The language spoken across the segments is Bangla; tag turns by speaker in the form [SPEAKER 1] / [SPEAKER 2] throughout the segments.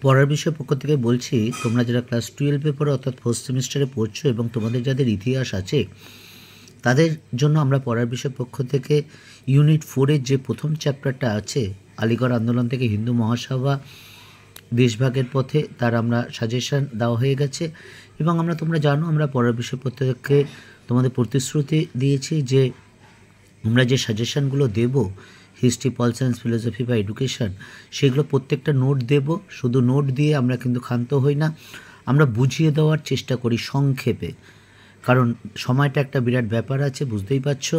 [SPEAKER 1] পড়ার বিষয় পক্ষ থেকে বলছি, তোমরা যারা ক্লাস 12-এ পড়ো অর্থাৎ ফার্স্ট সেমিস্টারে পড়ছো এবং তোমাদের যাদের ইতিহাস আছে তাদের জন্য আমরা পড়ার বিষয় পক্ষ থেকে ইউনিট 4-এর যে প্রথম চ্যাপ্টারটা আছে আলিগড় আন্দোলন থেকে হিন্দু মহাসভা দেশভাগের পথে, তার আমরা সাজেশন দেওয়া হয়ে গেছে। এবং তোমরা জানো আমরা পড়ার বিষয় পক্ষ থেকে তোমাদের প্রতিশ্রুতি দিয়েছি যে আমরা যে সাজেশনগুলো দেব হিস্ট্রি, পল সায়েন্স, ফিলোসফি বা এডুকেশন, সেগুলো প্রত্যেকটা নোট দেব। শুধু নোট দিয়ে আমরা কিন্তু ক্ষান্ত হই না, আমরা বুঝিয়ে দেওয়ার চেষ্টা করি সংক্ষেপে, কারণ সময়টা একটা বিরাট ব্যাপার আছে, বুঝতেই পারছো।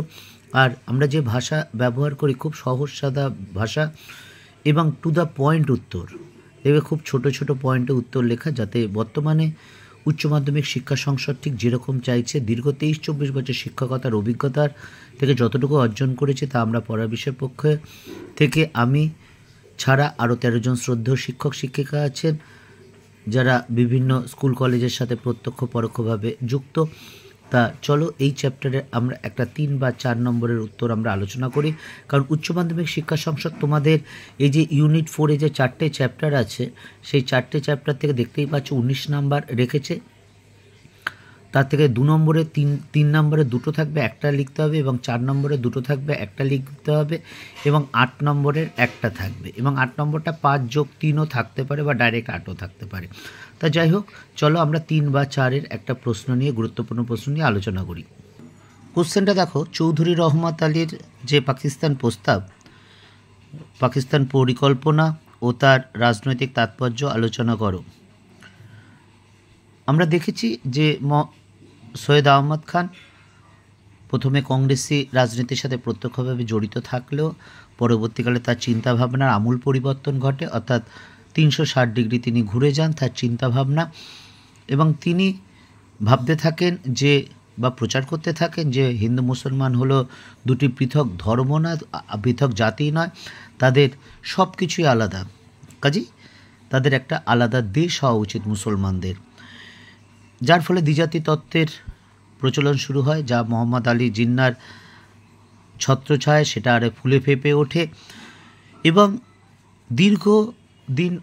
[SPEAKER 1] আর আমরা যে ভাষা ব্যবহার করি খুব সহজ সাদা ভাষা এবং টু দ্য পয়েন্ট উত্তর দেবে, খুব ছোট ছোট পয়েন্টে উত্তর লেখা, যাতে বর্তমানে উচ্চ মাধ্যমিক শিক্ষা সংসদ ঠিক যেরকম চাইছে দীর্ঘ 23-24 বছর শিক্ষকতার অভিজ্ঞতার থেকে যতটুকু অর্জন করেছে তা আমরা পড়ার বিষয়ের পক্ষ থেকে আমি ছাড়া আরও 13 জন শ্রদ্ধেয় শিক্ষক শিক্ষিকা আছেন যারা বিভিন্ন স্কুল কলেজের সাথে প্রত্যক্ষ পরোক্ষভাবে যুক্ত। তা চলো এই চ্যাপ্টারে আমরা একটা 3 বা 4 নম্বরের উত্তর আমরা আলোচনা করি, কারণ উচ্চ মাধ্যমিক শিক্ষা সংসদ তোমাদের এই যে ইউনিট 4-এ যে 4টে চ্যাপ্টার আছে সেই 4টে চ্যাপ্টার থেকে দেখতেই পাচ্ছ 19 নাম্বার রেখেছে। তার থেকে 2 নম্বরে 3 নম্বরে 2টো থাকবে, একটা লিখতে হবে, এবং 4 নম্বরে 2টো থাকবে, একটা লিখতে হবে, এবং 8 নম্বরের একটা থাকবে, এবং 8 নম্বরটা 5+3ও থাকতে পারে বা ডাইরেক্ট 8ও থাকতে পারে। তা যাই হোক, চলো আমরা 3 বা 4-এর একটা প্রশ্ন নিয়ে, গুরুত্বপূর্ণ প্রশ্ন নিয়ে আলোচনা করি। কোশ্চেনটা দেখো, চৌধুরী রহমত আলীর যে পাকিস্তান প্রস্তাব, পাকিস্তান পরিকল্পনা ও তার রাজনৈতিক তাৎপর্য আলোচনা করো। আমরা দেখেছি যে সৈয়দ আহমদ খান প্রথমে কংগ্রেসি রাজনীতির সাথে প্রত্যক্ষভাবে জড়িত থাকলেও পরবর্তীকালে তার চিন্তাভাবনার আমূল পরিবর্তন ঘটে, অর্থাৎ 360 ডিগ্রি তিনি ঘুরে যান তার চিন্তাভাবনা, এবং তিনি ভাবতে থাকেন যে বা প্রচার করতে থাকেন যে হিন্দু মুসলমান হলো দুটি পৃথক ধর্ম না, পৃথক জাতি নয়, তাদের সব কিছুই আলাদা, কাজেই তাদের একটা আলাদা দেশ হওয়া উচিত মুসলমানদের। যার ফলে দ্বিজাতি তত্ত্বের প্রচলন শুরু হয়, যা মোহাম্মদ আলী জিন্নার ছত্রছায়ায় সেটা আরে ফুলে ফেঁপে ওঠে, এবং দীর্ঘদিন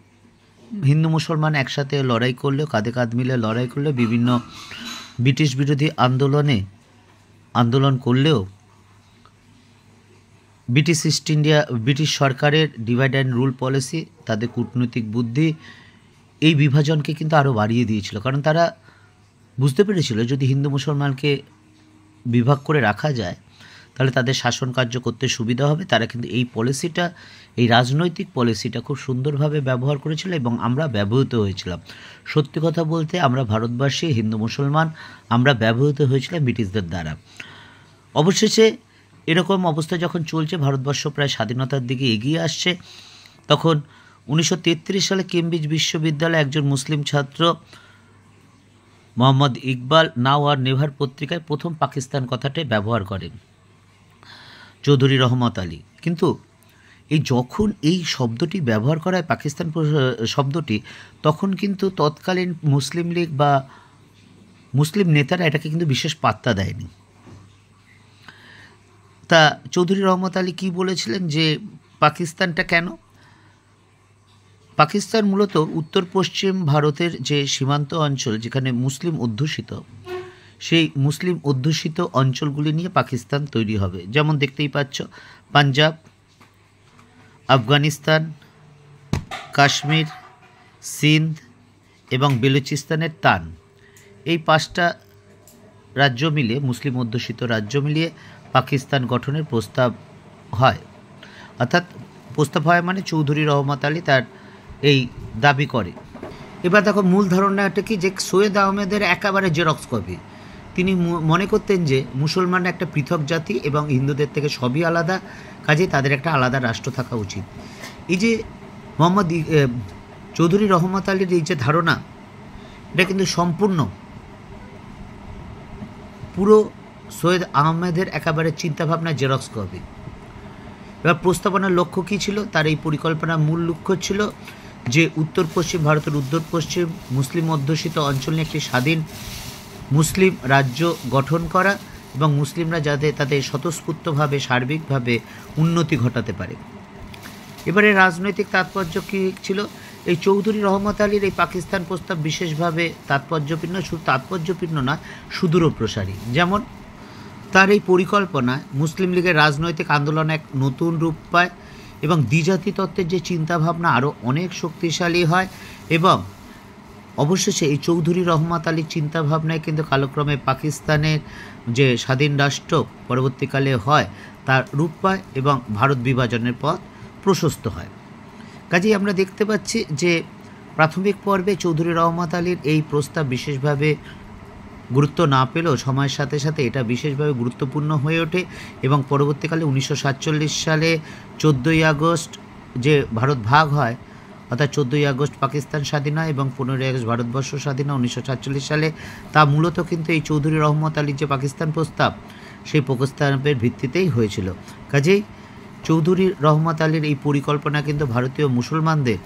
[SPEAKER 1] হিন্দু মুসলমান একসাথে লড়াই করলেও, কাঁধে কাঁধ মিলে লড়াই করলেও, বিভিন্ন ব্রিটিশ বিরোধী আন্দোলন করলেও ব্রিটিশ সরকারের ডিভাইড অ্যান্ড রুল পলিসি, তাদের কূটনৈতিক বুদ্ধি এই বিভাজনকে কিন্তু আরও বাড়িয়ে দিয়েছিল, কারণ তারা বুঝতে পেরেছিল যদি হিন্দু মুসলমানকে বিভাগ করে রাখা যায় তাহলে তাদের শাসন কার্য করতে সুবিধা হবে। তারা কিন্তু এই পলিসিটা, এই রাজনৈতিক পলিসিটা খুব সুন্দরভাবে ব্যবহার করেছিল এবং আমরা ব্যবহৃত হয়েছিলাম। সত্যি কথা বলতে আমরা ভারতবর্ষে হিন্দু মুসলমান আমরা ব্যবহৃত হয়েছিলাম ব্রিটিশদের দ্বারা। অবশেষে এরকম অবস্থা যখন চলছে, ভারতবর্ষ প্রায় স্বাধীনতার দিকে এগিয়ে আসছে, তখন 1933 সালে কেমব্রিজ বিশ্ববিদ্যালয়ে একজন মুসলিম ছাত্র মোহাম্মদ ইকবাল নাও আর নেভার পত্রিকায় প্রথম পাকিস্তান কথাটাই ব্যবহার করেন চৌধুরী রহমত আলী। কিন্তু যখন এই শব্দটি ব্যবহার করা হয় পাকিস্তান শব্দটি, তখন কিন্তু তৎকালীন মুসলিম লীগ বা মুসলিম নেতারা এটাকে কিন্তু বিশেষ পাত্তা দেয়নি। তা চৌধুরী রহমত আলী কী বলেছিলেন যে পাকিস্তানটা কেন? পাকিস্তান মূলত উত্তর পশ্চিম ভারতের যে সীমান্ত অঞ্চল যেখানে মুসলিম অধ্যুষিত, সেই মুসলিম অধ্যুষিত অঞ্চলগুলি নিয়ে পাকিস্তান তৈরি হবে। যেমন দেখতেই পাচ্ছ, পাঞ্জাব, আফগানিস্তান, কাশ্মীর, সিন্ধ এবং বেলুচিস্তানের তান, এই 5টা রাজ্য মিলিয়ে, মুসলিম অধ্যুষিত রাজ্য মিলিয়ে পাকিস্তান গঠনের প্রস্তাব হয়। অর্থাৎ প্রস্তাব হয় মানে চৌধুরী রহমত আলী তার এই দাবি করে। এবার দেখো মূল ধারণাটা কি, যে সৈয়দ আহমেদের একেবারে জেরক্স কপি। তিনি মনে করতেন যে মুসলমানরা একটা পৃথক জাতি এবং হিন্দুদের থেকে সবই আলাদা, কাজেই তাদের একটা আলাদা রাষ্ট্র থাকা উচিত। এই যে মোহাম্মদ চৌধুরী রহমত আলীর এই যে ধারণা, এটা কিন্তু সম্পূর্ণ পুরো সৈয়দ আহমেদের একেবারে চিন্তাভাবনা জেরক্স কপি। এবার প্রস্তাবনার লক্ষ্য কী ছিল? তার এই পরিকল্পনার মূল লক্ষ্য ছিল যে উত্তর পশ্চিম ভারতের উত্তর পশ্চিম মুসলিম অধ্যুষিত অঞ্চল নিয়ে একটি স্বাধীন মুসলিম রাজ্য গঠন করা এবং মুসলিমরা যাতে তাদের স্বতঃস্ফূর্তভাবে সার্বিকভাবে উন্নতি ঘটাতে পারে। এবারে রাজনৈতিক তাৎপর্য কী ছিল? এই চৌধুরী রহমত আলীর এই পাকিস্তান প্রস্তাব বিশেষভাবে তাৎপর্যপূর্ণ, শুধু তাৎপর্যপূর্ণ না, সুদূরপ্রসারী। যেমন তার এই পরিকল্পনায় মুসলিম লীগের রাজনৈতিক আন্দোলন এক নতুন রূপ পায় এবং দ্বিজাতি তত্ত্বের যে চিন্তাভাবনা আরও অনেক শক্তিশালী হয় এবং অবশেষে এই চৌধুরী রহমত আলীর চিন্তাভাবনায় কিন্তু কালক্রমে পাকিস্তানের যে স্বাধীন রাষ্ট্র পরবর্তীকালে হয় তার রূপ পায় এবং ভারত বিভাজনের পথ প্রশস্ত হয়। কাজেই আমরা দেখতে পাচ্ছি যে প্রাথমিক পর্বে চৌধুরী রহমত আলীর এই প্রস্তাব বিশেষভাবে গুরুত্ব না পেলেও সময়ের সাথে সাথে এটা বিশেষভাবে গুরুত্বপূর্ণ হয়ে ওঠে এবং পরবর্তীকালে 1947 সালে 14ই আগস্ট যে ভারত ভাগ হয়, অর্থাৎ 14ই আগস্ট পাকিস্তান স্বাধীন হয় এবং 15ই আগস্ট ভারতবর্ষ স্বাধীন হয় 1947 সালে, তা মূলত কিন্তু এই চৌধুরী রহমত আলীর যে পাকিস্তান প্রস্তাব সেই প্রস্তাবের ভিত্তিতেই হয়েছিল। কাজেই চৌধুরী রহমত আলীর এই পরিকল্পনা কিন্তু ভারতীয় মুসলমানদের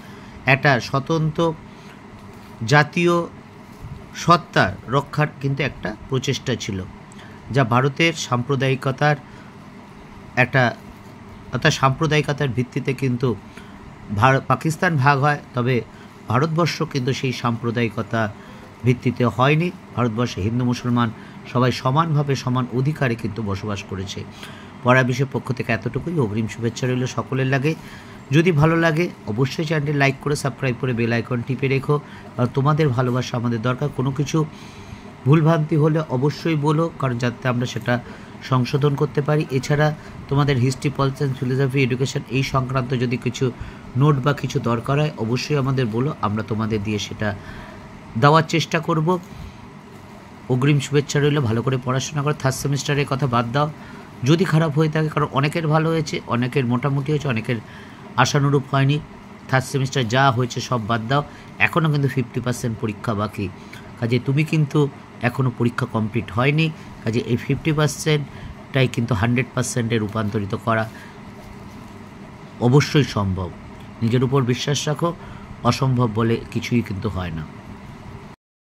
[SPEAKER 1] একটা স্বতন্ত্র জাতীয় সত্তা রক্ষার কিন্তু একটা প্রচেষ্টা ছিল, যা ভারতের সাম্প্রদায়িকতার একটা, অর্থাৎ সাম্প্রদায়িকতার ভিত্তিতে কিন্তু পাকিস্তান ভাগ হয়, তবে ভারতবর্ষ কিন্তু সেই সাম্প্রদায়িকতা ভিত্তিতে হয়নি। ভারতবর্ষে হিন্দু মুসলমান সবাই সমানভাবে সমান অধিকারে কিন্তু বসবাস করেছে। পড়া বিষয়ের পক্ষ থেকে এতটুকুই। অগ্রিম শুভেচ্ছা রইল সকলের লাগে। যদি ভালো লাগে অবশ্যই চ্যানেলটি লাইক করে সাবস্ক্রাইব করে বেল আইকন টিপে রেখো। আর তোমাদের ভালোবাসা আমাদের দরকার। কোনো কিছু ভুলভ্রান্তি হলে অবশ্যই বলো, কারণ যাতে আমরা সেটা সংশোধন করতে পারি। এছাড়া তোমাদের হিস্ট্রি, পলিটিক্স, ফিলোসফি, এডুকেশন এই সংক্রান্ত যদি কিছু নোট বা কিছু দরকার হয় অবশ্যই আমাদের বলো, আমরা তোমাদের দিয়ে সেটা দেওয়ার চেষ্টা করব। অগ্রিম শুভেচ্ছা রইল। ভালো করে পড়াশোনা করো। থার্ড সেমিস্টারের কথা বাদ দাও যদি খারাপ হয়ে থাকে, কারণ অনেকের ভালো হয়েছে, অনেকের মোটামুটি হয়েছে, অনেকের আশানুরূপ হয়নি। থার্ড সেমিস্টার যা হয়েছে সব বাদ দাও। এখনও কিন্তু 50% পরীক্ষা বাকি। কাজে তুমি কিন্তু এখনও পরীক্ষা কমপ্লিট হয়নি। কাজে এই 50%টাই কিন্তু 100%-এ রূপান্তরিত করা অবশ্যই সম্ভব। নিজের উপর বিশ্বাস রাখো, অসম্ভব বলে কিছুই কিন্তু হয় না।